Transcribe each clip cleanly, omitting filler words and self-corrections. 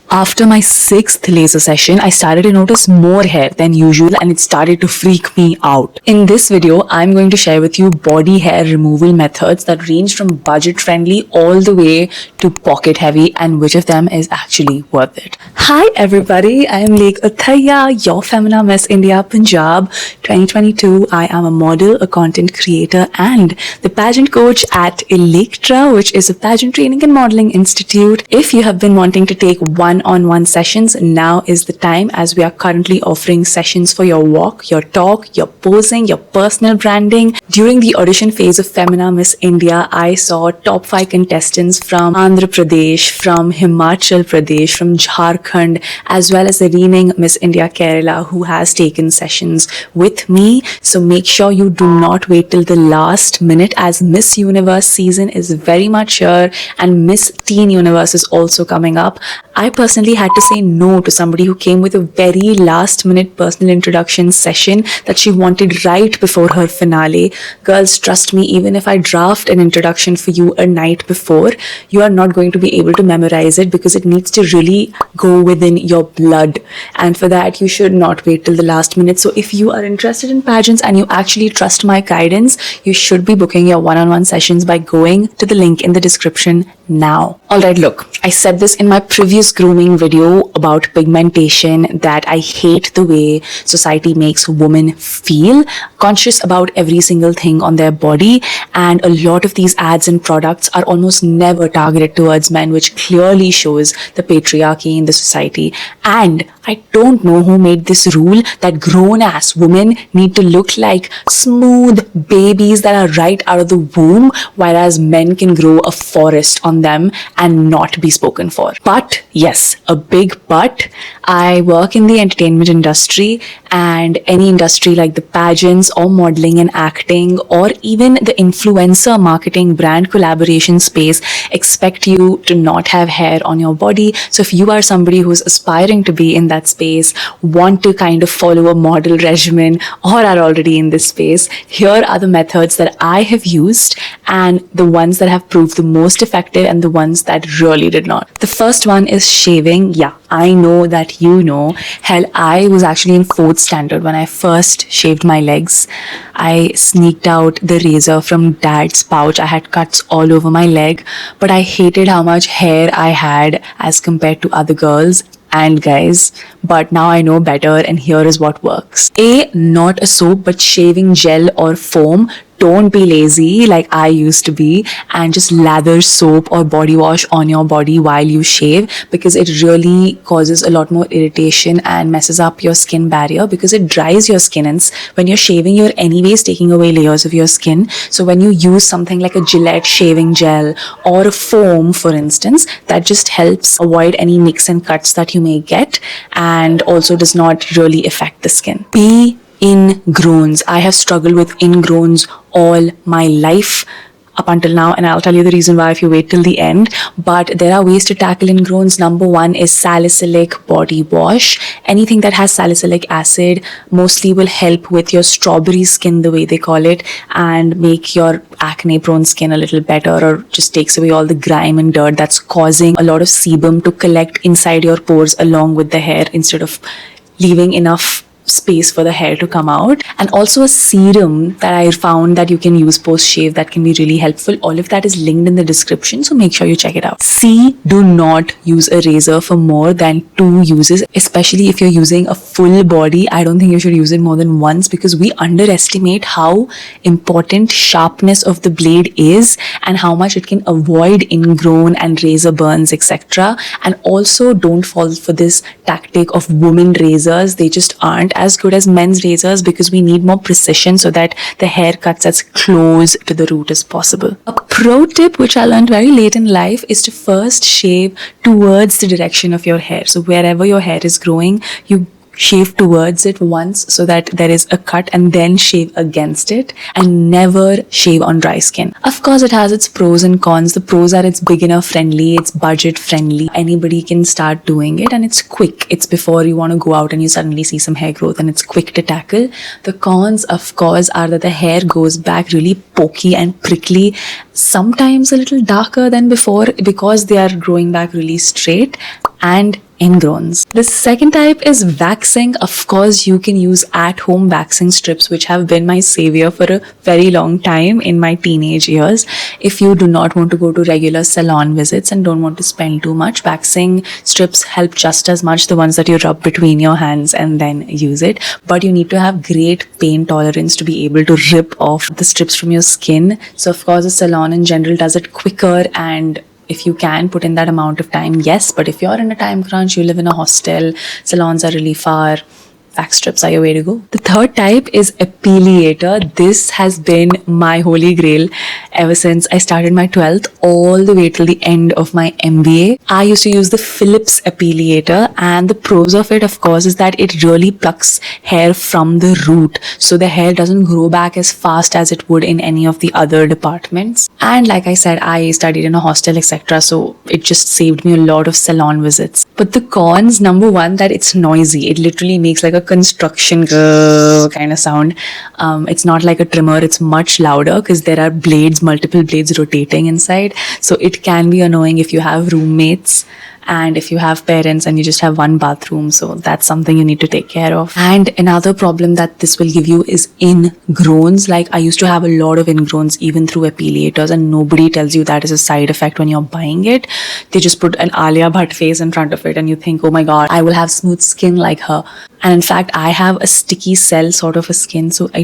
After my sixth laser session, I started to notice more hair than usual and it started to freak me out. In this video, I'm going to share with you body hair removal methods that range from budget friendly all the way to pocket heavy and which of them is actually worth it. Hi everybody, I am Lekh Uthaiya, your Femina Miss India Punjab 2022. I am a model, a content creator and the pageant coach at Electra, which is a pageant training and modeling institute. If you have been wanting to take one-on-one sessions, now is the time, as we are currently offering sessions for your walk, your talk, your posing, your personal branding. During the audition phase of Femina Miss India, I saw top 5 contestants from Andhra Pradesh, from Himachal Pradesh, from Jharkhand, as well as the reigning Miss India Kerala who has taken sessions with me. So make sure you do not wait till the last minute, as Miss Universe season is very much here and Miss Teen Universe is also coming up. I personally had to say no to somebody who came with a very last minute personal introduction session that she wanted right before her finale. Girls, trust me, even if I draft an introduction for you a night before, you are not going to be able to memorize it because it needs to really go within your blood. And for that, you should not wait till the last minute. So if you are interested in pageants and you actually trust my guidance, you should be booking your one-on-one sessions by going to the link in the description now. Alright, look, I said this in my previous grooming video about pigmentation that I hate the way society makes women feel conscious about every single thing on their body, and a lot of these ads and products are almost never targeted towards men, which clearly shows the patriarchy in the society. And I don't know who made this rule that grown-ass women need to look like smooth babies that are right out of the womb, whereas men can grow a forest on them and not be spoken for. But yes, a big but. I work in the entertainment industry, and any industry like the pageants or modeling and acting or even the influencer marketing brand collaboration space expect you to not have hair on your body. So if you are somebody who's aspiring to be in that space, want to kind of follow a model regimen, or are already in this space, here are the methods that I have used and the ones that have proved the most effective and the ones that really did not. The first one is shaving. Yeah, I know that you know. Hell, I was actually in 4th standard when I first shaved my legs. I sneaked out the razor from dad's pouch. I had cuts all over my leg, but I hated how much hair I had as compared to other girls and guys. But now I know better, and here is what works. Not a soap, but shaving gel or foam. Don't be lazy like I used to be and just lather soap or body wash on your body while you shave, because it really causes a lot more irritation and messes up your skin barrier because it dries your skin. And when you're shaving, you're anyways taking away layers of your skin. So when you use something like a Gillette shaving gel or a foam, for instance, that just helps avoid any nicks and cuts that you may get and also does not really affect the skin. Ingrowns. I have struggled with ingrowns all my life up until now, and I'll tell you the reason why if you wait till the end. But there are ways to tackle ingrowns. Number 1 is salicylic body wash. Anything that has salicylic acid mostly will help with your strawberry skin, the way they call it, and make your acne prone skin a little better, or just takes away all the grime and dirt that's causing a lot of sebum to collect inside your pores along with the hair instead of leaving enough space for the hair to come out. And also a serum that I found that you can use post shave that can be really helpful. All of that is linked in the description, so make sure you check it out. Do not use a razor for more than 2 uses, especially if you're using a full body. I don't think you should use it more than once, because we underestimate how important sharpness of the blade is and how much it can avoid ingrown and razor burns, etc. And also don't fall for this tactic of women razors. They just aren't as good as men's razors because we need more precision so that the hair cuts as close to the root as possible. A pro tip which I learned very late in life is to first shave towards the direction of your hair. So wherever your hair is growing, you shave towards it once so that there is a cut, and then shave against it, and never shave on dry skin. Of course, it has its pros and cons. The pros are it's beginner friendly, it's budget friendly, anybody can start doing it, and it's quick. It's before you want to go out and you suddenly see some hair growth, and it's quick to tackle. The cons, of course, are that the hair goes back really pokey and prickly, sometimes a little darker than before because they are growing back really straight, and ingrowns. The second type is waxing. Of course, you can use at-home waxing strips, which have been my savior for a very long time in my teenage years. If you do not want to go to regular salon visits and don't want to spend too much, waxing strips help just as much, the ones that you rub between your hands and then use it. But you need to have great pain tolerance to be able to rip off the strips from your skin. So of course, a salon in general does it quicker, and if you can put in that amount of time, yes. But if you're in a time crunch, you live in a hostel, salons are really far, wax strips are your way to go. The third type is epilator. This has been my holy grail ever since I started my 12th all the way till the end of my MBA. I used to use the Philips epilator, and the pros of it, of course, is that it really plucks hair from the root. So the hair doesn't grow back as fast as it would in any of the other departments. And like I said, I studied in a hostel, etc. So it just saved me a lot of salon visits. But the cons, number one, that it's noisy. It literally makes like a construction kind of sound. It's not like a trimmer, it's much louder because there are blades, multiple blades rotating inside. So it can be annoying if you have roommates and if you have parents and you just have one bathroom. So that's something you need to take care of. And another problem that this will give you is ingrowns. Like I used to have a lot of ingrowns even through epilators, and nobody tells you that is a side effect when you're buying it. They just put an Alia Bhatt face in front of it and you think, oh my god, I will have smooth skin like her. And in fact, I have a sticky cell sort of a skin, so I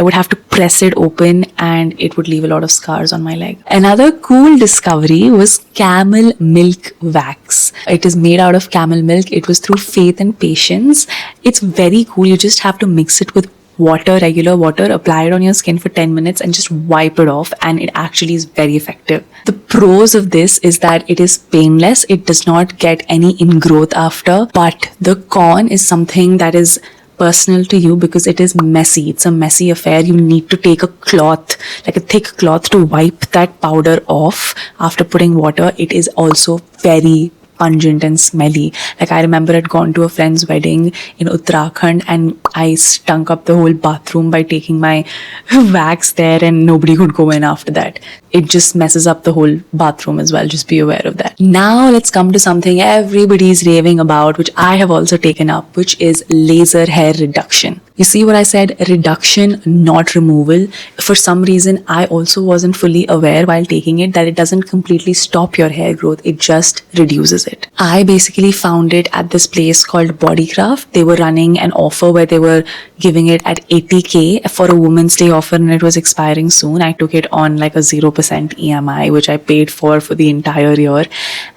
would have to press it open and it would leave a lot of scars on my leg. Another cool discovery was camel milk wax. It is made out of camel milk. It was through Faith and Patience. It's very cool. You just have to mix it with water, regular water, apply it on your skin for 10 minutes and just wipe it off, and it actually is very effective. The pros of this is that it is painless, it does not get any ingrowth after, but the con is something that is personal to you because it is messy. It's a messy affair. You need to take a cloth, like a thick cloth, to wipe that powder off after putting water. It is also very pungent and smelly. Like I remember I'd gone to a friend's wedding in Uttarakhand and I stunk up the whole bathroom by taking my wax there, and nobody could go in after that. It just messes up the whole bathroom as well. Just be aware of that. Now let's come to something everybody's raving about, which I have also taken up, which is laser hair reduction. You see what I said? Reduction, not removal. For some reason, I also wasn't fully aware while taking it that it doesn't completely stop your hair growth. It just reduces it. I basically found it at this place called Bodycraft. They were running an offer where they were giving it at 80k for a Women's Day offer, and it was expiring soon. I took it on like a 0% EMI, which I paid for the entire year.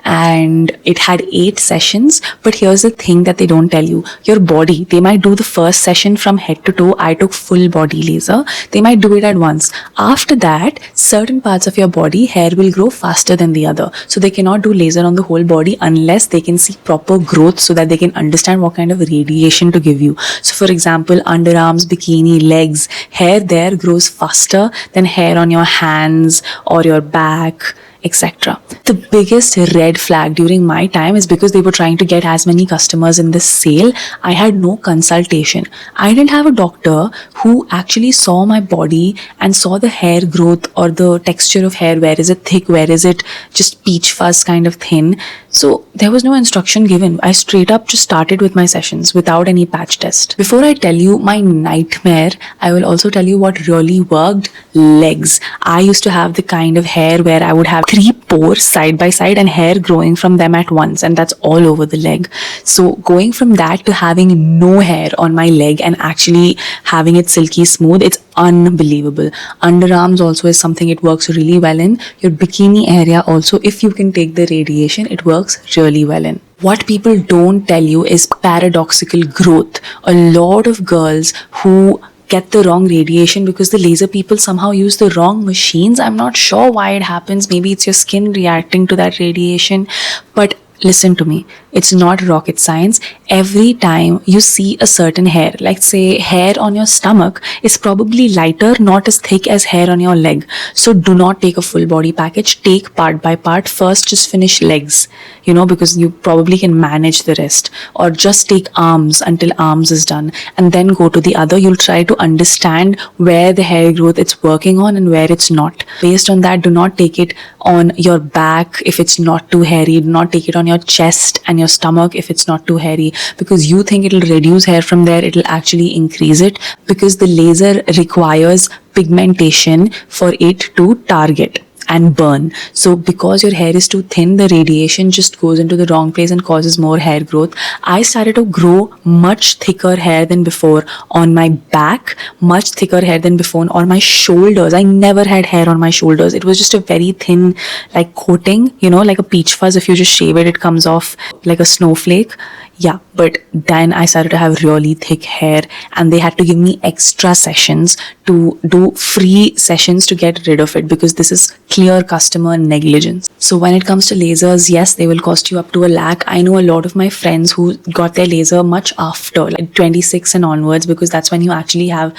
And it had 8 sessions. But here's the thing that they don't tell you. Your body, they might do the first session from head to toe. I took full body laser. They might do it at once. After that, certain parts of your body, hair will grow faster than the other. So they cannot do laser on the whole body unless they can see proper growth so that they can understand what kind of radiation to give you. So for example, underarms, bikini, legs, hair there grows faster than hair on your hands or your back, etc. The biggest red flag during my time is because they were trying to get as many customers in this sale. I had no consultation. I didn't have a doctor who actually saw my body and saw the hair growth or the texture of hair. Where is it thick? Where is it just peach fuzz kind of thin? So there was no instruction given. I straight up just started with my sessions without any patch test. Before I tell you my nightmare, I will also tell you what really worked. Legs. I used to have the kind of hair where I would have 3 pores side by side and hair growing from them at once, and that's all over the leg. So going from that to having no hair on my leg and actually having it silky smooth, it's unbelievable. Underarms also is something it works really well in. Your bikini area also, if you can take the radiation, it works really well in. What people don't tell you is paradoxical growth. A lot of girls who get the wrong radiation because the laser people somehow use the wrong machines. I'm not sure why it happens. Maybe it's your skin reacting to that radiation. But listen to me. It's not rocket science. Every time you see a certain hair, like say hair on your stomach is probably lighter, not as thick as hair on your leg. So do not take a full body package. Take part by part. First, just finish legs, because you probably can manage the rest. Or just take arms until arms is done and then go to the other. You'll try to understand where the hair growth it's working on and where it's not. Based on that, do not take it on your back if it's not too hairy. Do not take it on your chest and your stomach if it's not too hairy, because you think it'll reduce hair from there. It'll actually increase it, because the laser requires pigmentation for it to target and burn. So because your hair is too thin, the radiation just goes into the wrong place and causes more hair growth. I started to grow much thicker hair than before on my back, much thicker hair than before on my shoulders. I never had hair on my shoulders. It was just a very thin, like, coating, you know, like a peach fuzz. If you just shave it, it comes off like a snowflake. Yeah, but then I started to have really thick hair, and they had to give me extra sessions to do free sessions to get rid of it, because this is clear customer negligence. So when it comes to lasers, yes, they will cost you up to 1 lakh. I know a lot of my friends who got their laser much after, like 26 and onwards, because that's when you actually have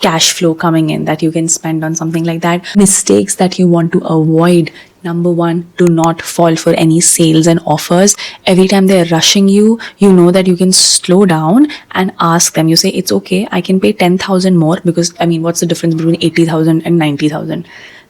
cash flow coming in that you can spend on something like that. Mistakes that you want to avoid: number one, do not fall for any sales and offers. Every time they're rushing you, you know that you can slow down and ask them. You say, it's okay, I can pay 10,000 more, because I mean, what's the difference between 80,000 and 90,000?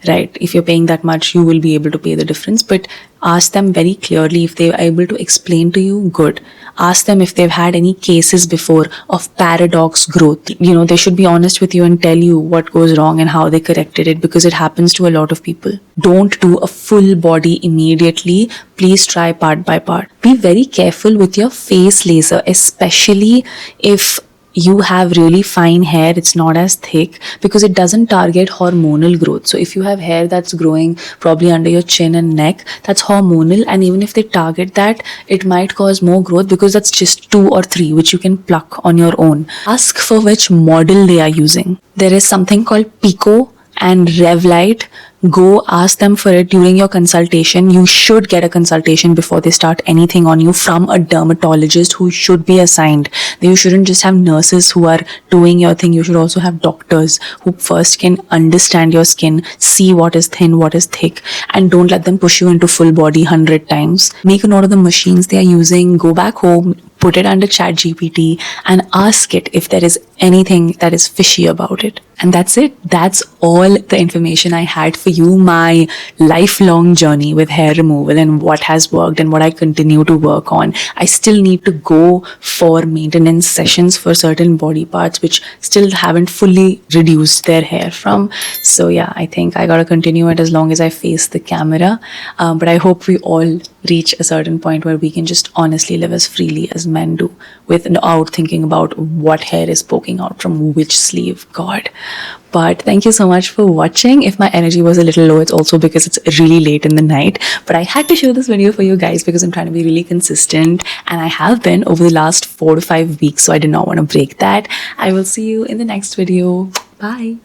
Right? If you're paying that much, you will be able to pay the difference. But ask them very clearly. If they're able to explain to you, good. Ask them if they've had any cases before of paradox growth. You know, they should be honest with you and tell you what goes wrong and how they corrected it, because it happens to a lot of people. Don't do a full body immediately. Please try part by part. Be very careful with your face laser, especially if you have really fine hair. It's not as thick, because it doesn't target hormonal growth. So if you have hair that's growing probably under your chin and neck, that's hormonal, and even if they target that, it might cause more growth, because that's just 2 or 3 which you can pluck on your own. Ask for which model they are using. There is something called Pico and Revlite. Go ask them for it during your consultation. You should get a consultation before they start anything on you from a dermatologist who should be assigned. You shouldn't just have nurses who are doing your thing. You should also have doctors who first can understand your skin, see what is thin, what is thick, and don't let them push you into full body 100 times. Make a note of the machines they are using. Go back home, put it under ChatGPT, and ask it if there is anything that is fishy about it. And that's it. That's all the information I had for you. My lifelong journey with hair removal and what has worked and what I continue to work on. I still need to go for maintenance sessions for certain body parts which still haven't fully reduced their hair from. So yeah, I think I gotta continue it as long as I face the camera. But I hope we all reach a certain point where we can just honestly live as freely as men do, without thinking about what hair is poking out from which sleeve. God. But thank you so much for watching. If my energy was a little low, it's also because it's really late in the night. But I had to show this video for you guys because I'm trying to be really consistent, and I have been over the last 4 to 5 weeks, so I did not want to break that. I will see you in the next video. Bye.